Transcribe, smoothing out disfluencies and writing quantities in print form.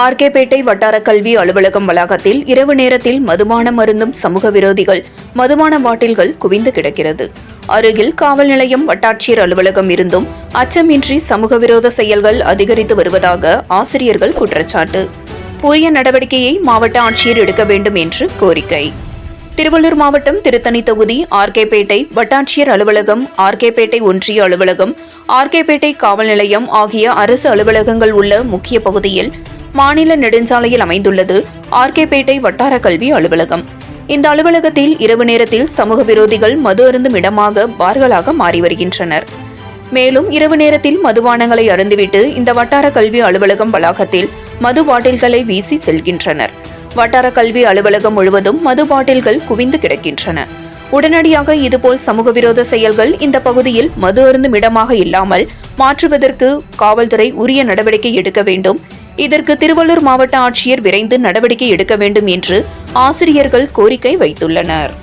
ஆர்கேபேட்டை வட்டார கல்வி அலுவலகம் வளாகத்தில் இரவு நேரத்தில் மதுபானம் அருந்தும் சமூக விரோதிகள் மதுபான பாட்டில்கள் குவிந்து கிடக்கிறது. அருகில் காவல் நிலையம், வட்டாட்சியர் அலுவலகம் இருந்தும் அச்சமின்றி சமூக விரோத செயல்கள் அதிகரித்து வருவதாக ஆசிரியர்கள் குற்றச்சாட்டு. உரிய நடவடிக்கையை மாவட்ட ஆட்சியர் எடுக்க வேண்டும் என்று கோரிக்கை. திருவள்ளூர் மாவட்டம் திருத்தணி தொகுதி ஆர்கேபேட்டை வட்டாட்சியர் அலுவலகம், ஆர்கேபேட்டை ஒன்றிய அலுவலகம், ஆர்கேபேட்டை காவல் நிலையம் ஆகிய அரசு அலுவலகங்கள் உள்ள முக்கிய பகுதியில் மாநில நெடுஞ்சாலையில் அமைந்துள்ளது ஆர்கேபேட்டை வட்டார கல்வி அலுவலகம். இந்த அலுவலகத்தில் இரவு நேரத்தில் சமூக விரோதிகள் மது அருந்தும் இடமாக பார்களாக மாறி வருகின்றனர். மேலும் இரவு நேரத்தில் மதுபானங்களை அருந்துவிட்டு இந்த வட்டார கல்வி அலுவலகம் வளாகத்தில் மது பாட்டில்களை வீசி செல்கின்றனர். வட்டார கல்வி அலுவலகம் முழுவதும் மது பாட்டில்கள் குவிந்து கிடக்கின்றன. உடனடியாக இதுபோல் சமூக விரோத செயல்கள் இந்த பகுதியில் மது அருந்தும் இடமாக இல்லாமல் மாற்றுவதற்கு காவல்துறை உரிய நடவடிக்கை எடுக்க வேண்டும். இதற்கு திருவள்ளூர் மாவட்ட ஆட்சியர் விரைந்து நடவடிக்கை எடுக்க வேண்டும் என்று ஆசிரியர்கள் கோரிக்கை வைத்துள்ளனர்.